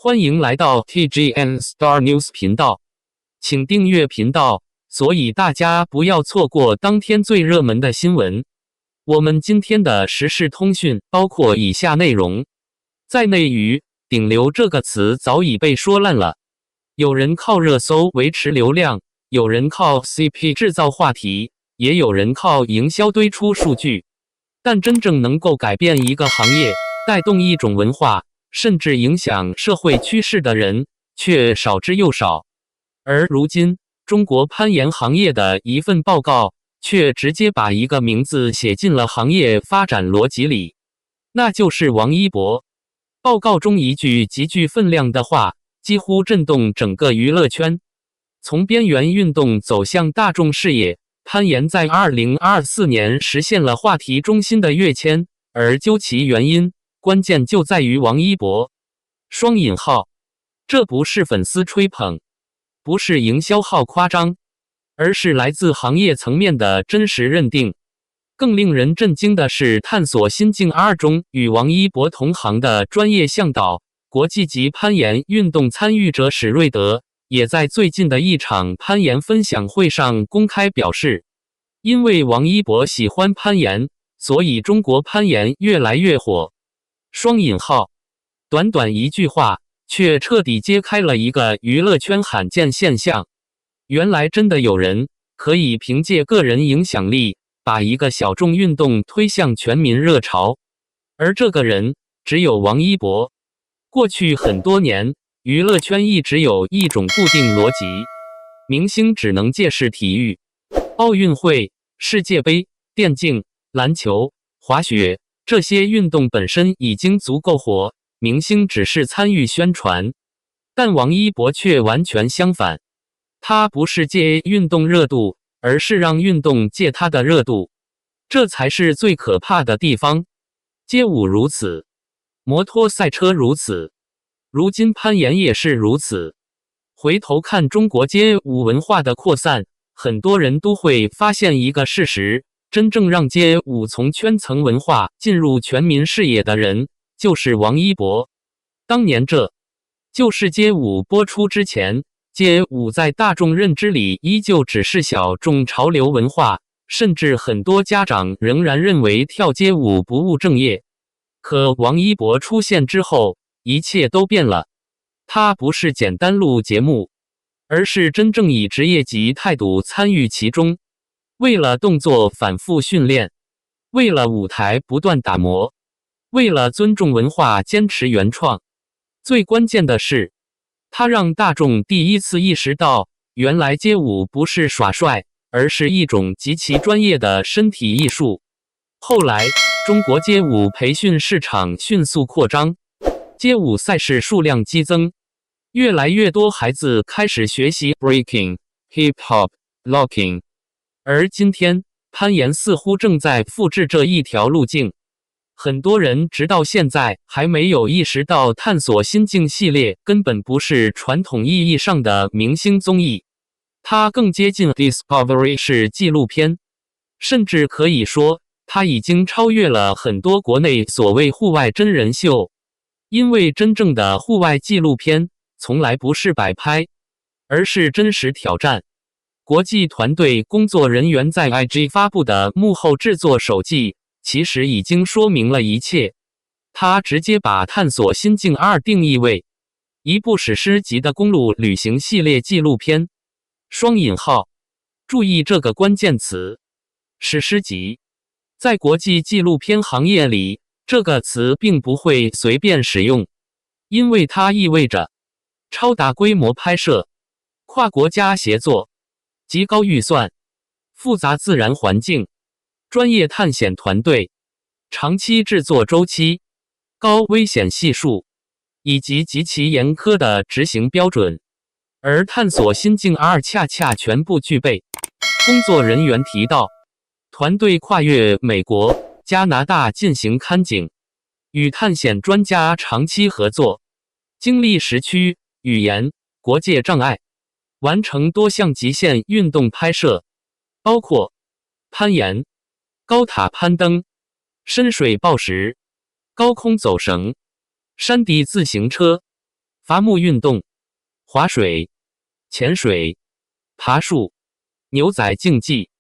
欢迎来到 TGN Star News 频道，请订阅频道，所以大家不要错过当天最热门的新闻。我们今天的时事通讯包括以下内容：在内娱，顶流这个词早已被说烂了，有人靠热搜维持流量，有人靠 CP 制造话题，也有人靠营销堆出数据。但真正能够改变一个行业，带动一种文化，甚至影响社会趋势的人，却少之又少。而如今，中国攀岩行业的一份报告，却直接把一个名字写进了行业发展逻辑里，那就是王一博。报告中一句极具分量的话，几乎震动整个娱乐圈。从边缘运动走向大众视野，攀岩在2024年实现了话题中心的跃迁，而究其原因，关键就在于王一博。双引号，这不是粉丝吹捧，不是营销号夸张，而是来自行业层面的真实认定。更令人震惊的是，探索心境2中与王一博同行的专业向导、国际级攀岩运动参与者史瑞德，也在最近的一场攀岩分享会上公开表示，因为王一博喜欢攀岩，所以中国攀岩越来越火。双引号，短短一句话，却彻底揭开了一个娱乐圈罕见现象。原来真的有人可以凭借个人影响力，把一个小众运动推向全民热潮。而这个人，只有王一博。过去很多年，娱乐圈一直有一种固定逻辑，明星只能借势体育。奥运会、世界杯、电竞、篮球、滑雪，这些运动本身已经足够火，明星只是参与宣传。但王一博却完全相反，他不是借运动热度，而是让运动借他的热度，这才是最可怕的地方。街舞如此，摩托赛车如此，如今攀岩也是如此。回头看中国街舞文化的扩散，很多人都会发现一个事实，真正让街舞从圈层文化进入全民视野的人，就是王一博。当年这就是街舞播出之前，街舞在大众认知里依旧只是小众潮流文化，甚至很多家长仍然认为跳街舞不务正业。可王一博出现之后，一切都变了。他不是简单录节目，而是真正以职业级态度参与其中，为了动作反复训练，为了舞台不断打磨，为了尊重文化坚持原创。最关键的是，他让大众第一次意识到，原来街舞不是耍帅，而是一种极其专业的身体艺术。后来，中国街舞培训市场迅速扩张，街舞赛事数量激增，越来越多孩子开始学习 breaking、hip-hop、locking。而今天，攀岩似乎正在复制这一条路径。很多人直到现在还没有意识到，探索心境系列根本不是传统意义上的明星综艺，它更接近 Discovery 式纪录片，甚至可以说，它已经超越了很多国内所谓户外真人秀。因为真正的户外纪录片从来不是摆拍，而是真实挑战。国际团队工作人员在 IG 发布的幕后制作手记，其实已经说明了一切。他直接把探索心境2定义为一部史诗级的公路旅行系列纪录片。双引号，注意这个关键词，史诗级。在国际纪录片行业里，这个词并不会随便使用，因为它意味着超大规模拍摄、跨国家协作、极高预算、复杂自然环境、专业探险团队、长期制作周期、高危险系数，以及极其严苛的执行标准。而探索心境2恰恰全部具备。工作人员提到，团队跨越美国、加拿大进行勘景，与探险专家长期合作，经历时区、语言、国界障碍，完成多项极限运动拍摄，包括攀岩、高塔攀登、深水抱石、高空走绳、山地自行车、伐木运动、划水、潜水、爬树、牛仔竞技，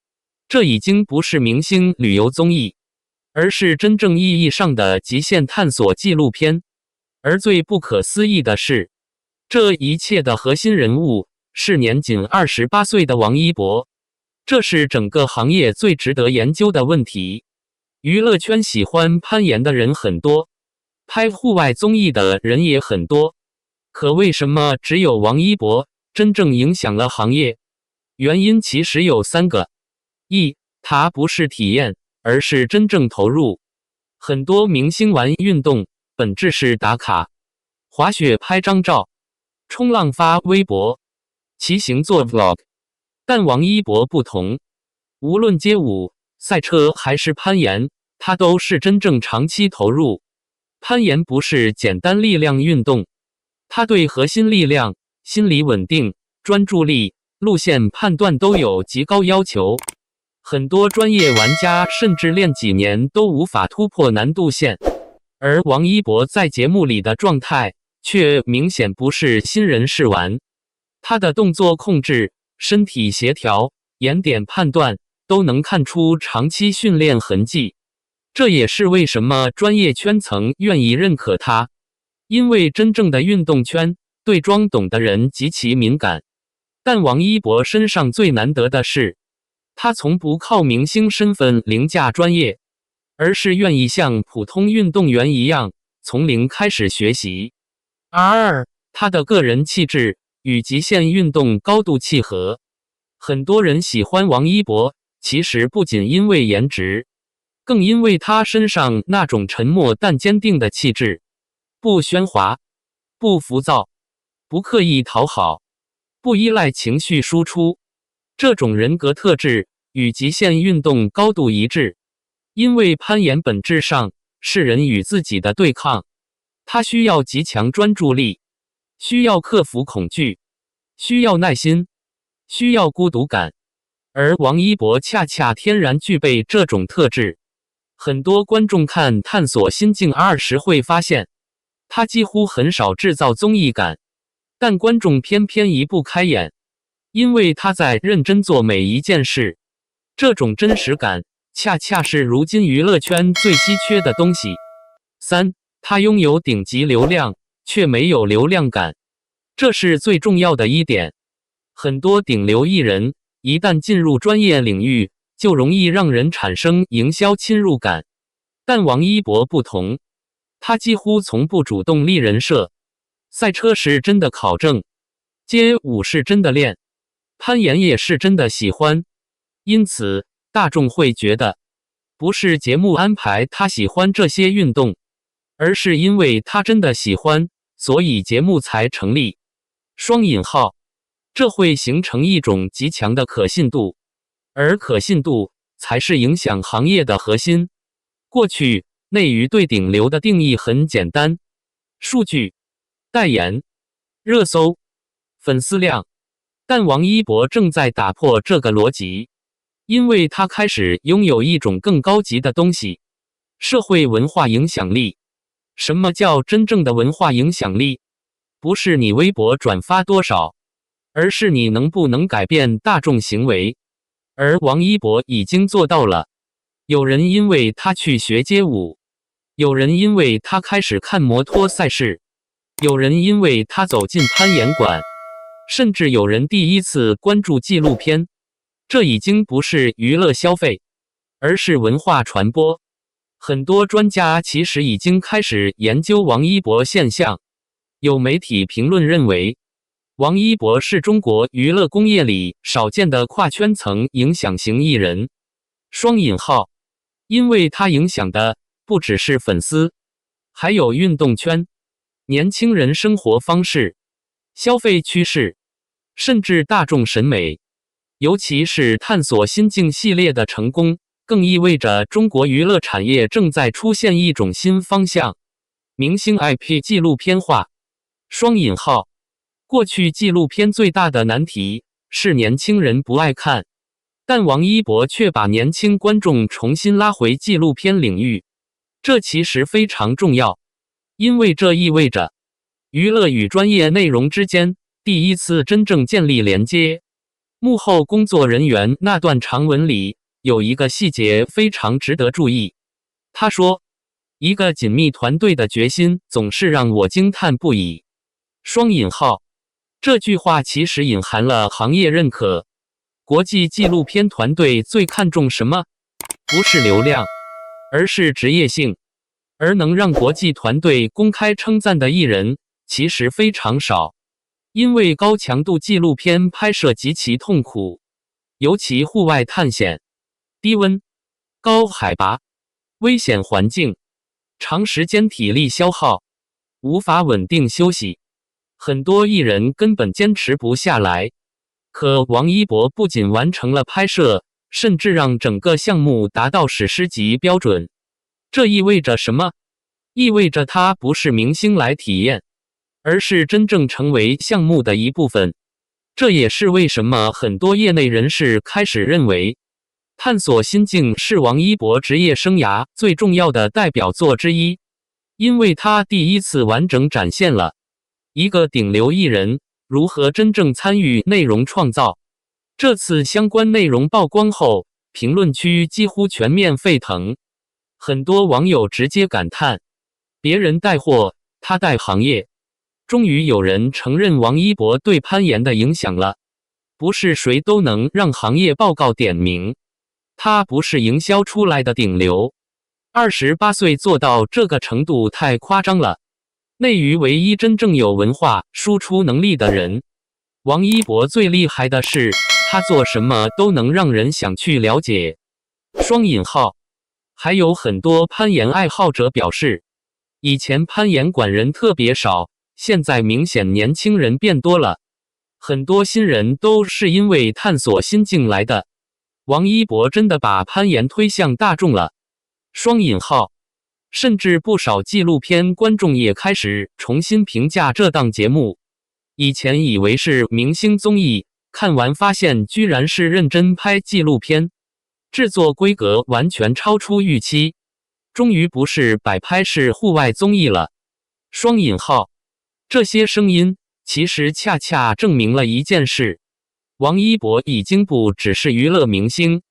这已经不是明星旅游综艺，而是真正意义上的极限探索纪录片。而最不可思议的是，这一切的核心人物是年仅28岁的王一博。这是整个行业最值得研究的问题。娱乐圈喜欢攀岩的人很多，拍户外综艺的人也很多，可为什么只有王一博真正影响了行业？原因其实有3个：一，他不是体验，而是真正投入。很多明星玩运动本质是打卡，滑雪拍张照，冲浪发微博，骑行做 vlog。但王一博不同，无论街舞、赛车还是攀岩，他都是真正长期投入。攀岩不是简单力量运动，他对核心力量、心理稳定、专注力、路线判断都有极高要求。很多专业玩家甚至练几年都无法突破难度线，而王一博在节目里的状态却明显不是新人试玩。他的动作控制、身体协调、眼点判断都能看出长期训练痕迹。这也是为什么专业圈层愿意认可他，因为真正的运动圈对装懂的人极其敏感。但王一博身上最难得的是，他从不靠明星身份凌驾专业，而是愿意像普通运动员一样从零开始学习。二，他的个人气质与极限运动高度契合。很多人喜欢王一博，其实不仅因为颜值，更因为他身上那种沉默但坚定的气质。不喧哗，不浮躁，不刻意讨好，不依赖情绪输出。这种人格特质与极限运动高度一致。因为攀岩本质上是人与自己的对抗，它需要极强专注力，需要克服恐惧，需要耐心，需要孤独感。而王一博恰恰天然具备这种特质。很多观众看探索心境20会发现，他几乎很少制造综艺感，但观众偏偏移不开眼，因为他在认真做每一件事。这种真实感恰恰是如今娱乐圈最稀缺的东西。三，他拥有顶级流量，却没有流量感，这是最重要的一点。很多顶流艺人一旦进入专业领域，就容易让人产生营销侵入感。但王一博不同，他几乎从不主动立人设。赛车是真的考证，街舞是真的练，攀岩也是真的喜欢。因此，大众会觉得，不是节目安排他喜欢这些运动，而是因为他真的喜欢，所以节目才成立。双引号，这会形成一种极强的可信度，而可信度才是影响行业的核心。过去，内娱对顶流的定义很简单：数据、代言、热搜、粉丝量。但王一博正在打破这个逻辑，因为他开始拥有一种更高级的东西——社会文化影响力。什么叫真正的文化影响力？不是你微博转发多少，而是你能不能改变大众行为。而王一博已经做到了。有人因为他去学街舞，有人因为他开始看摩托赛事，有人因为他走进攀岩馆，甚至有人第一次关注纪录片。这已经不是娱乐消费，而是文化传播。很多专家其实已经开始研究王一博现象。有媒体评论认为，王一博是中国娱乐工业里少见的跨圈层影响型艺人。双引号，因为他影响的不只是粉丝，还有运动圈、年轻人生活方式、消费趋势，甚至大众审美。尤其是探索心境系列的成功，更意味着中国娱乐产业正在出现一种新方向：明星 IP 纪录片化。双引号，过去纪录片最大的难题是年轻人不爱看，但王一博却把年轻观众重新拉回纪录片领域。这其实非常重要，因为这意味着娱乐与专业内容之间第一次真正建立连接。幕后工作人员那段长文里有一个细节非常值得注意。他说，一个紧密团队的决心总是让我惊叹不已。双引号，这句话其实隐含了行业认可。国际纪录片团队最看重什么？不是流量，而是职业性。而能让国际团队公开称赞的艺人其实非常少。因为高强度纪录片拍摄极其痛苦，尤其户外探险，低温、高海拔、危险环境，长时间体力消耗，无法稳定休息，很多艺人根本坚持不下来。可王一博不仅完成了拍摄，甚至让整个项目达到史诗级标准。这意味着什么？意味着他不是明星来体验，而是真正成为项目的一部分。这也是为什么很多业内人士开始认为，探索心境是王一博职业生涯最重要的代表作之一，因为他第一次完整展现了一个顶流艺人如何真正参与内容创造。这次相关内容曝光后，评论区几乎全面沸腾，很多网友直接感叹：别人带货，他带行业。终于有人承认王一博对攀岩的影响了。不是谁都能让行业报告点名，他不是营销出来的顶流。28岁做到这个程度太夸张了。内娱唯一真正有文化输出能力的人，王一博最厉害的是，他做什么都能让人想去了解。双引号。还有很多攀岩爱好者表示，以前攀岩馆人特别少，现在明显年轻人变多了，很多新人都是因为探索心境来的。王一博真的把攀岩推向大众了。双引号。甚至不少纪录片观众也开始重新评价这档节目。以前以为是明星综艺，看完发现居然是认真拍纪录片，制作规格完全超出预期，终于不是摆拍式户外综艺了。双引号。这些声音其实恰恰证明了一件事，王一博已经不只是娱乐明星，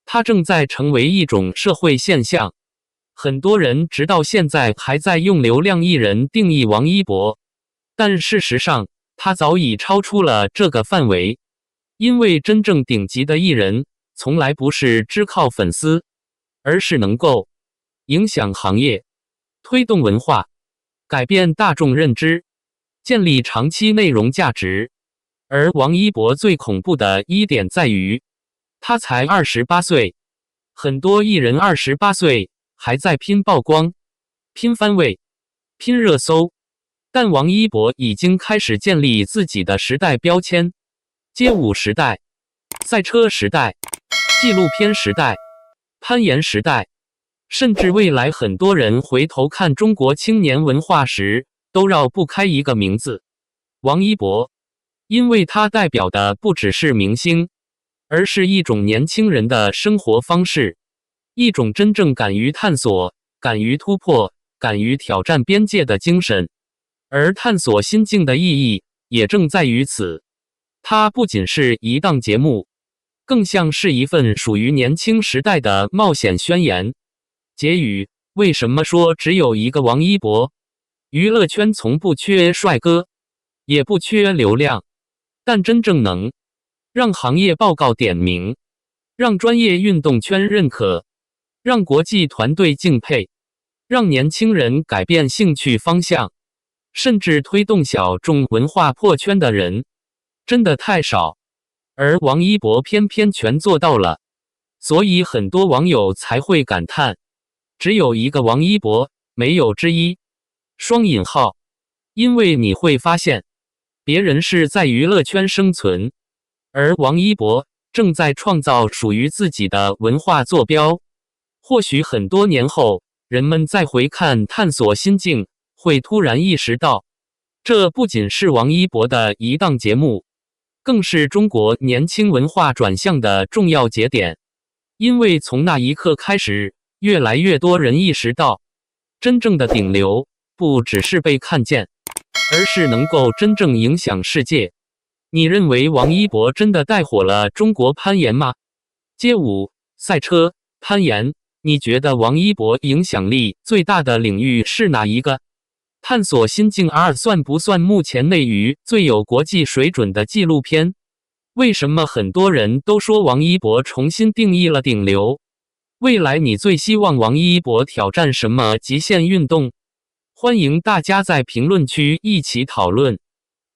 他正在成为一种社会现象。很多人直到现在还在用流量艺人定义王一博，但事实上他早已超出了这个范围。因为真正顶级的艺人从来不是只靠粉丝，而是能够影响行业，推动文化，改变大众认知，建立长期内容价值。而王一博最恐怖的一点在于，他才28岁，很多艺人28岁还在拼曝光、拼番位、拼热搜，但王一博已经开始建立自己的时代标签。街舞时代、赛车时代、纪录片时代、攀岩时代，甚至未来很多人回头看中国青年文化时，都绕不开一个名字：王一博。因为他代表的不只是明星，而是一种年轻人的生活方式，一种真正敢于探索、敢于突破、敢于挑战边界的精神。而探索心境的意义也正在于此。它不仅是一档节目，更像是一份属于年轻时代的冒险宣言。结语：为什么说只有一个王一博？娱乐圈从不缺帅哥，也不缺流量，但真正能让行业报告点名，让专业运动圈认可，让国际团队敬佩，让年轻人改变兴趣方向，甚至推动小众文化破圈的人，真的太少。而王一博偏偏全做到了，所以很多网友才会感叹，只有一个王一博，没有之一。双引号。因为你会发现，别人是在娱乐圈生存，而王一博正在创造属于自己的文化坐标。或许很多年后，人们再回看探索心境，会突然意识到，这不仅是王一博的一档节目，更是中国年轻文化转向的重要节点。因为从那一刻开始，越来越多人意识到，真正的顶流不只是被看见，而是能够真正影响世界。你认为王一博真的带火了中国攀岩吗？街舞、赛车、攀岩，你觉得王一博影响力最大的领域是哪一个？探索心境2算不算目前内娱最有国际水准的纪录片？为什么很多人都说王一博重新定义了顶流？未来你最希望王一博挑战什么极限运动？欢迎大家在评论区一起讨论。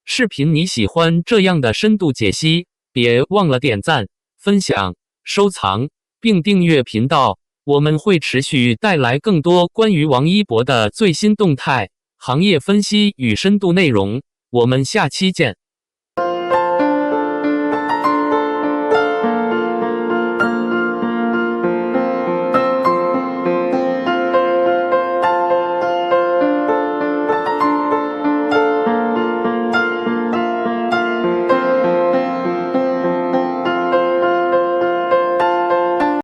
视频你喜欢这样的深度解析，别忘了点赞、分享、收藏，并订阅频道，我们会持续带来更多关于王一博的最新动态、行业分析与深度内容。我们下期见。